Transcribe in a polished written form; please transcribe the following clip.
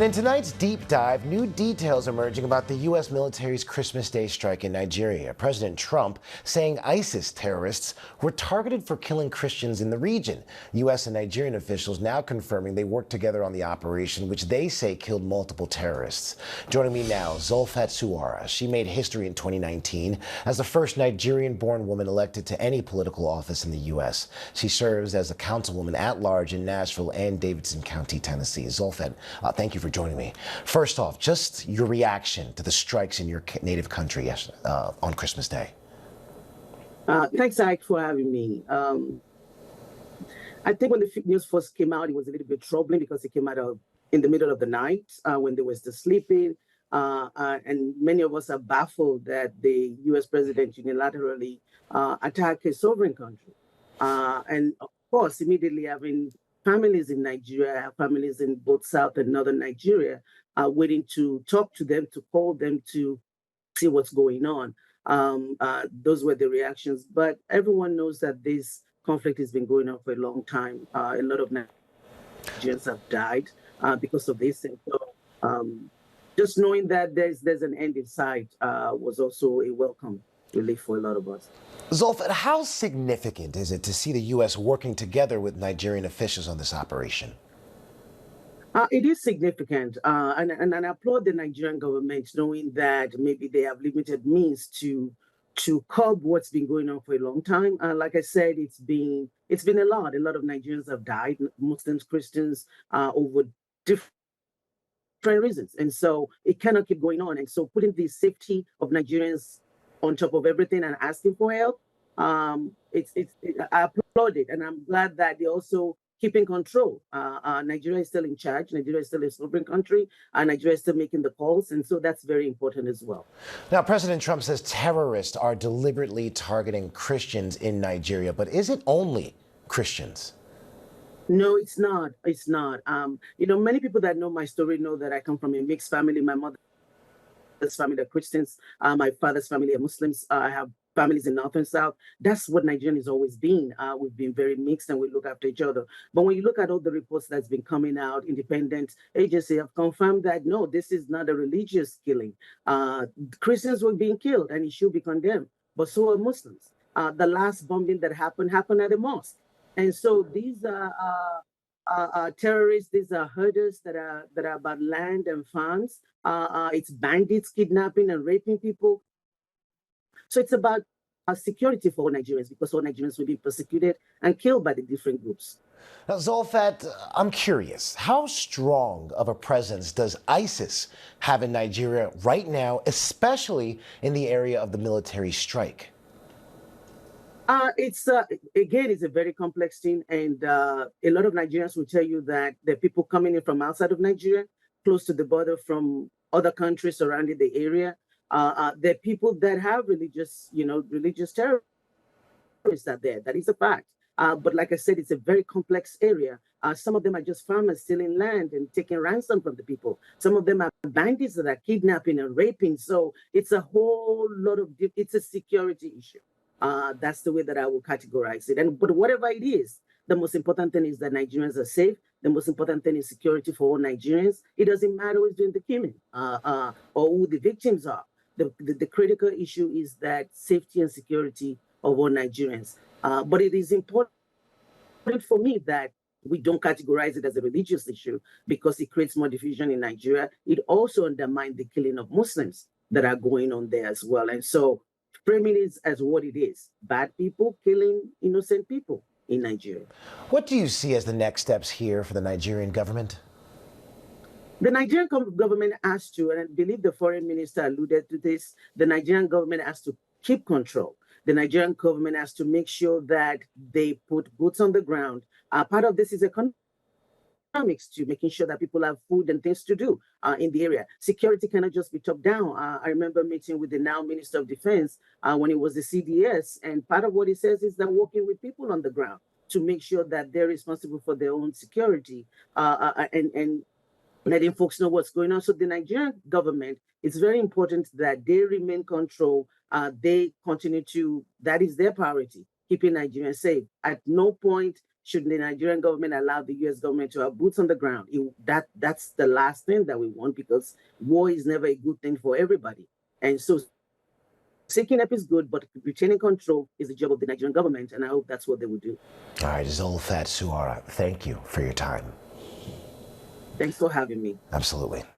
In tonight's deep dive, new details emerging about the U.S. military's Christmas Day strike in Nigeria. President Trump saying ISIS terrorists were targeted for killing Christians in the region. U.S. and Nigerian officials now confirming they worked together on the operation, which they say killed multiple terrorists. Joining me now, Zulfat Suara. She made history in 2019 as the first Nigerian-born woman elected to any political office in the U.S. She serves as a councilwoman-at-large in Nashville and Davidson County, Tennessee. Zulfat, thank you for joining me. First off, just your reaction to the strikes in your native country on Christmas Day. Thanks, Ike, for having me. I think when the news first came out, it was a little bit troubling because it came out in the middle of the night when they were still sleeping. And many of us are baffled that the U.S. president unilaterally attacked a sovereign country. And of course, immediately having families in Nigeria, families in both South and Northern Nigeria, are waiting to talk to them, to call them, to see what's going on. Those were the reactions. But everyone knows that this conflict has been going on for a long time. A lot of Nigerians have died because of this. And so just knowing that there's an end in sight was also a welcome relief for a lot of us. Zulfat, how significant is it to see the U.S. working together with Nigerian officials on this operation? It is significant, and I applaud the Nigerian government knowing that maybe they have limited means to curb what's been going on for a long time. Like I said, it's been a lot. A lot of Nigerians have died, Muslims, Christians, over different reasons, and so it cannot keep going on. And so putting the safety of Nigerians on top of everything and asking for help, I applaud it, and I'm glad that they also keeping control. Nigeria is still in charge. Nigeria is still a sovereign country. Nigeria is still making the calls. And so that's very important as well. Now, President Trump says terrorists are deliberately targeting Christians in Nigeria. But is it only Christians? No, it's not. It's not. Many people that know my story know that I come from a mixed family. My mother's family are Christians. My father's family are Muslims. I have families in North and South. That's what Nigeria has always been. We've been very mixed and we look after each other. But when you look at all the reports that's been coming out, independent agencies have confirmed that, no, this is not a religious killing. Christians were being killed and it should be condemned, but so are Muslims. The last bombing that happened at a mosque. And so these are terrorists, these are herders that are about land and farms. It's bandits kidnapping and raping people. So it's about security for all Nigerians because all Nigerians will be persecuted and killed by the different groups. Now, Zulfat, I'm curious, how strong of a presence does ISIS have in Nigeria right now, especially in the area of the military strike? It's a very complex thing. And a lot of Nigerians will tell you that there are people coming in from outside of Nigeria, close to the border from other countries surrounding the area. There are people that have religious terrorists out there. That is a fact. But like I said, it's a very complex area. Some of them are just farmers stealing land and taking ransom from the people. Some of them are bandits that are kidnapping and raping. So it's a whole lot of, it's a security issue. That's the way that I will categorize it. But whatever it is, the most important thing is that Nigerians are safe. The most important thing is security for all Nigerians. It doesn't matter who's doing the killing or who the victims are. The critical issue is that safety and security of all Nigerians. But it is important for me that we don't categorize it as a religious issue because it creates more division in Nigeria. It also undermines the killing of Muslims that are going on there as well. And so framing it as what it is, bad people killing innocent people in Nigeria. What do you see as the next steps here for the Nigerian government? The Nigerian government has to, and I believe the foreign minister alluded to this, the Nigerian government has to keep control. The Nigerian government has to make sure that they put boots on the ground. Part of this is economics too, making sure that people have food and things to do in the area. Security cannot just be top down. I remember meeting with the now Minister of Defense when it was the CDS, and part of what he says is that working with people on the ground to make sure that they're responsible for their own security and letting folks know what's going on. So the Nigerian government, it's very important that they remain control. They continue to, that is their priority, keeping Nigerians safe. At no point should the Nigerian government allow the U.S. government to have boots on the ground? That's the last thing that we want, because war is never a good thing for everybody. And so seeking help is good, but retaining control is the job of the Nigerian government, and I hope that's what they will do. All right, Zulfat Suara, thank you for your time. Thanks for having me. Absolutely.